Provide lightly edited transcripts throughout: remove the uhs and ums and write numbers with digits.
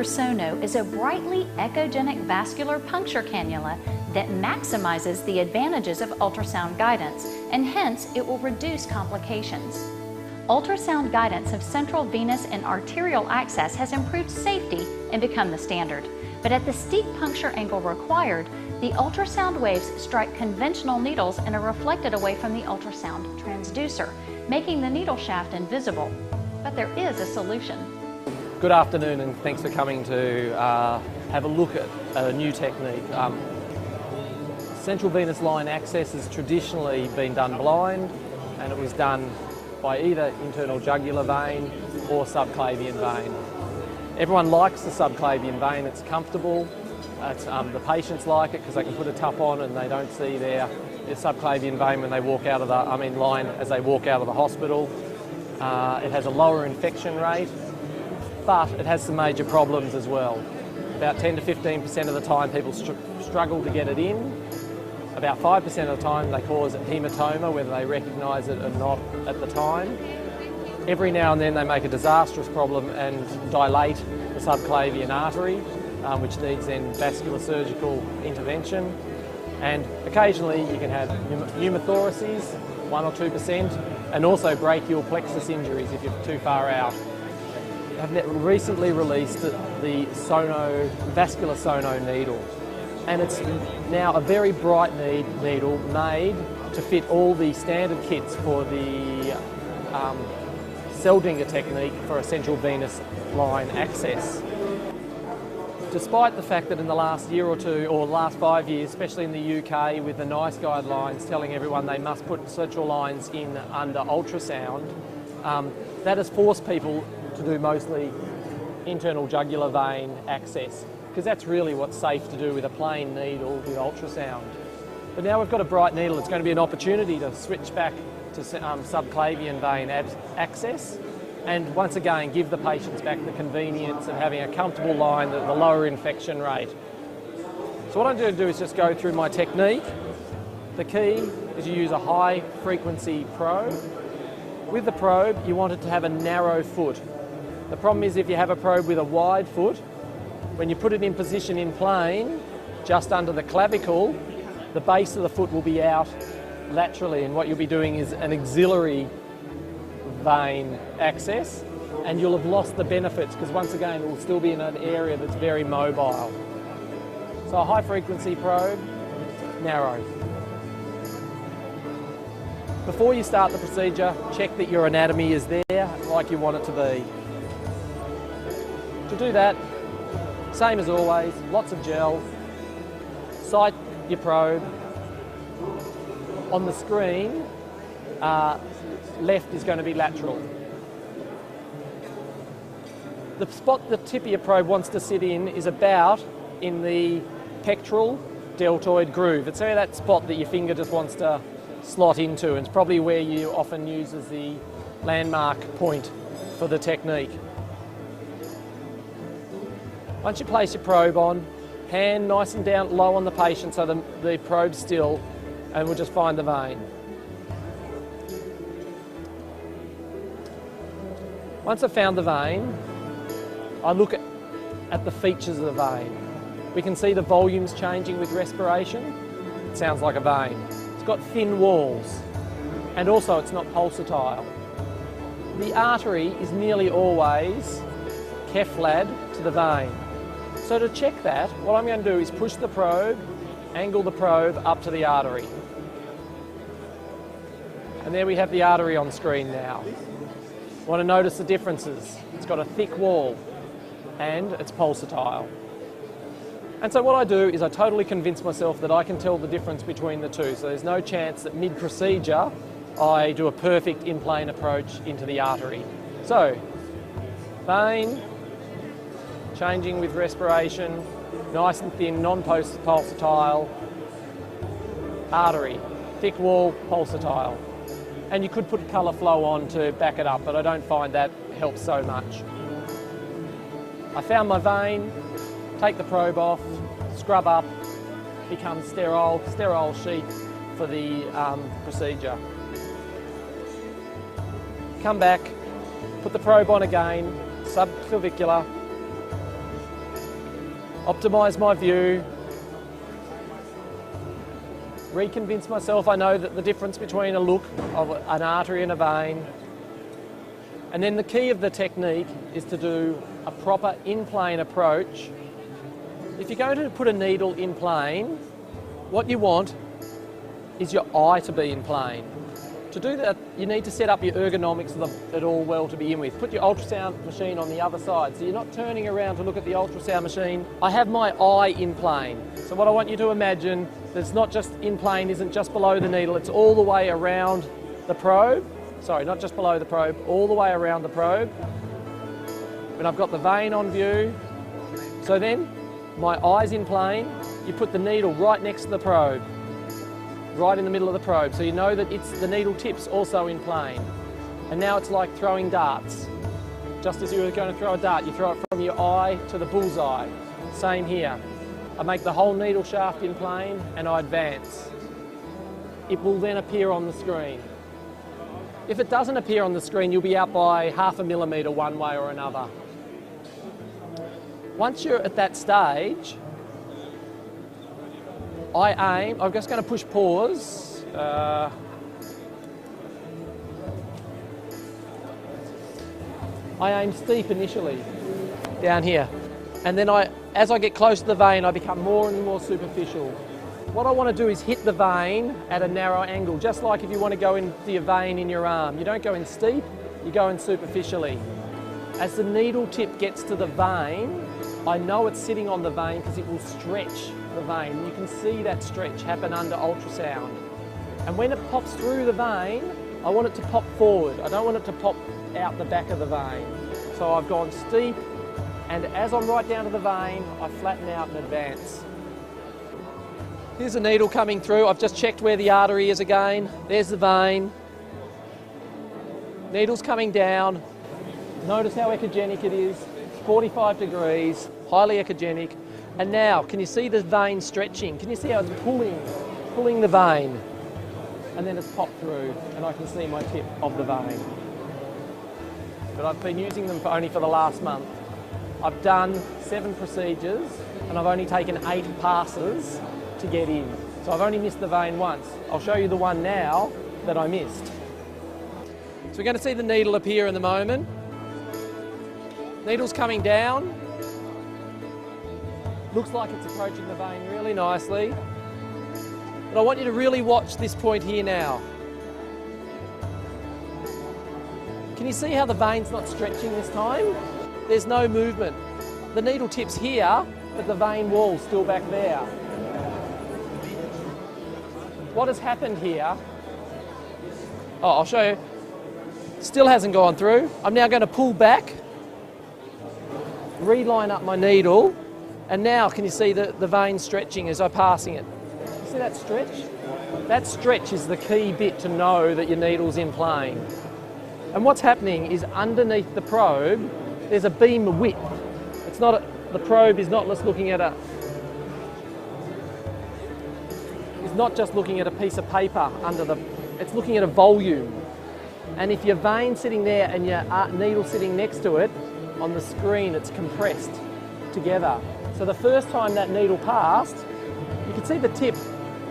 Vascular Sono is a brightly echogenic vascular puncture cannula that maximizes the advantages of ultrasound guidance, and hence it will reduce complications. Ultrasound guidance of central venous and arterial access has improved safety and become the standard. But at the steep puncture angle required, the ultrasound waves strike conventional needles and are reflected away from the ultrasound transducer, making the needle shaft invisible. But there is a solution. Good afternoon, and thanks for coming to have a look at a new technique. Central venous line access has traditionally been done blind, and it was done by either internal jugular vein or subclavian vein. Everyone likes the subclavian vein. It's comfortable. The patients like it because they can put a tup on and they don't see their subclavian vein when they walk out of the line as they walk out of the hospital. It has a lower infection rate, but it has some major problems as well. About 10 to 15% of the time people struggle to get it in. About 5% of the time they cause hematoma, whether they recognise it or not at the time. Every now and then they make a disastrous problem and dilate the subclavian artery, which needs then vascular surgical intervention. And occasionally you can have pneumothoraces, 1 or 2%, and also brachial plexus injuries if you're too far out. I've recently released the Vascular Sono Needle, and it's now a very bright needle made to fit all the standard kits for the Seldinger technique for a central venous line access. Despite the fact that in the last year or two, or the last 5 years, especially in the UK with the NICE guidelines telling everyone they must put central lines in under ultrasound, that has forced people to do mostly internal jugular vein access, because that's really what's safe to do with a plain needle with ultrasound. But now we've got a bright needle, it's going to be an opportunity to switch back to subclavian vein access, and once again give the patients back the convenience of having a comfortable line at the lower infection rate. So what I'm going to do is just go through my technique. The key is you use a high frequency probe. With the probe you want it to have a narrow foot. The problem is if you have a probe with a wide foot, when you put it in position in plane, just under the clavicle, the base of the foot will be out laterally, and what you'll be doing is an auxiliary vein access, and you'll have lost the benefits because once again it will still be in an area that's very mobile. So a high frequency probe, narrow. Before you start the procedure, check that your anatomy is there like you want it to be. To do that, same as always, lots of gel, sight your probe. On the screen, left is going to be lateral. The spot the tip of your probe wants to sit in is about in the pectoral deltoid groove. It's that spot that your finger just wants to slot into, and it's probably where you often use as the landmark point for the technique. Once you place your probe on, hand nice and down low on the patient so the probe's still, and we'll just find the vein. Once I've found the vein, I look at the features of the vein. We can see the volumes changing with respiration. It sounds like a vein. It's got thin walls, and also it's not pulsatile. The artery is nearly always keflad to the vein. So to check that, what I'm going to do is push the probe, angle the probe up to the artery. And there we have the artery on screen now. Want to notice the differences. It's got a thick wall and it's pulsatile. And so what I do is I totally convince myself that I can tell the difference between the two. So there's no chance that mid-procedure I do a perfect in-plane approach into the artery. So, vein, changing with respiration, nice and thin, non-pulsatile, artery, thick wall, pulsatile. And you could put colour flow on to back it up, but I don't find that helps so much. I found my vein, take the probe off, scrub up, becomes sterile sheet for the procedure. Come back, put the probe on again, subclavicular, optimise my view, reconvince myself I know that the difference between a look of an artery and a vein. And then the key of the technique is to do a proper in-plane approach. If you're going to put a needle in plane, what you want is your eye to be in plane. To do that, you need to set up your ergonomics of it all well to begin with. Put your ultrasound machine on the other side, so you're not turning around to look at the ultrasound machine. I have my eye in plane. So what I want you to imagine, that it's not just in plane, isn't just below the needle, it's all the way around the probe. Sorry, not just below the probe, all the way around the probe. When I've got the vein on view, so then my eye's in plane, you put the needle right next to the probe, right in the middle of the probe, so you know that the needle tip's also in plane. And now it's like throwing darts. Just as you were going to throw a dart, you throw it from your eye to the bullseye. Same here. I make the whole needle shaft in plane and I advance. It will then appear on the screen. If it doesn't appear on the screen, you'll be out by 0.5 millimetre one way or another. Once you're at that stage, I aim, I'm just going to push pause. I aim steep initially, down here. And then as I get close to the vein, I become more and more superficial. What I want to do is hit the vein at a narrow angle, just like if you want to go into your vein in your arm. You don't go in steep, you go in superficially. As the needle tip gets to the vein, I know it's sitting on the vein because it will stretch the vein. You can see that stretch happen under ultrasound. And when it pops through the vein, I want it to pop forward. I don't want it to pop out the back of the vein. So I've gone steep, and as I'm right down to the vein, I flatten out and advance. Here's a needle coming through. I've just checked where the artery is again. There's the vein. Needle's coming down. Notice how echogenic it is. 45 degrees, highly echogenic. And now, can you see the vein stretching? Can you see how it's pulling the vein? And then it's popped through, and I can see my tip of the vein. But I've been using them only for the last month. I've done 7 procedures, and I've only taken 8 passes to get in. So I've only missed the vein once. I'll show you the one now that I missed. So we're going to see the needle appear in the moment. Needle's coming down. Looks like it's approaching the vein really nicely. But I want you to really watch this point here now. Can you see how the vein's not stretching this time? There's no movement. The needle tip's here, but the vein wall's still back there. What has happened here? Oh, I'll show you. Still hasn't gone through. I'm now going to pull back, reline up my needle, and now can you see the vein stretching as I'm passing it? See that stretch? That stretch is the key bit to know that your needle's in plane. And what's happening is underneath the probe, there's a beam of width. It's not the probe is not just looking at it's not just looking at a piece of paper it's looking at a volume. And if your vein's sitting there and your needle sitting next to it, on the screen it's compressed together. So the first time that needle passed, you could see the tip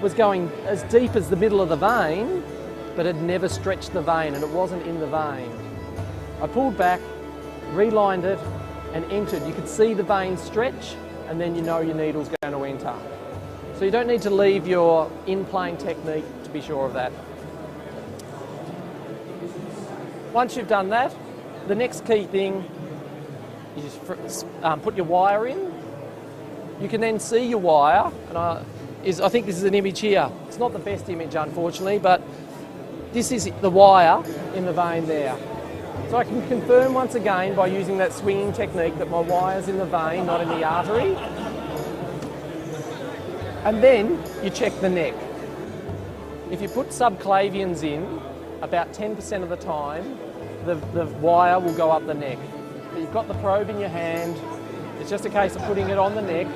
was going as deep as the middle of the vein, but it never stretched the vein and it wasn't in the vein. I pulled back, relined it and entered. You could see the vein stretch and then you know your needle's going to enter. So you don't need to leave your in-plane technique to be sure of that. Once you've done that, the next key thing is just put your wire in. You can then see your wire, and I think this is an image here. It's not the best image, unfortunately, but this is the wire in the vein there. So I can confirm once again by using that swinging technique that my wire's in the vein, not in the artery. And then you check the neck. If you put subclavians in, about 10% of the time, the wire will go up the neck. But you've got the probe in your hand, it's just a case of putting it on the neck,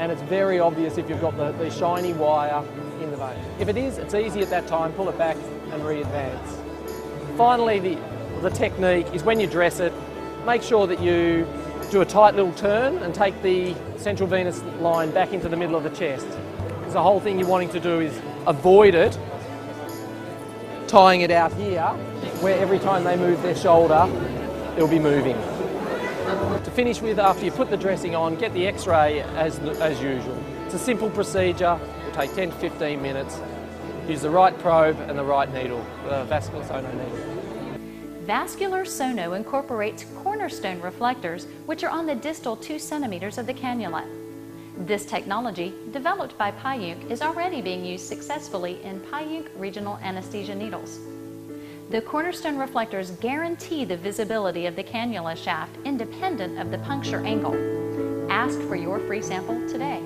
and it's very obvious if you've got the shiny wire in the vein. If it is, it's easy at that time, pull it back and re-advance. Finally, the technique is when you dress it, make sure that you Do a tight little turn and take the central venous line back into the middle of the chest. Because the whole thing you're wanting to do is avoid it, tying it out here, where every time they move their shoulder, it'll be moving. To finish with, after you put the dressing on, get the x-ray as usual. It's a simple procedure, it'll take 10 to 15 minutes. Use the right probe and the right needle, the vascular sono needle. Vascular Sono incorporates cornerstone reflectors, which are on the distal 2 centimeters of the cannula. This technology, developed by Pajunk, is already being used successfully in Pajunk regional anesthesia needles. The cornerstone reflectors guarantee the visibility of the cannula shaft independent of the puncture angle. Ask for your free sample today.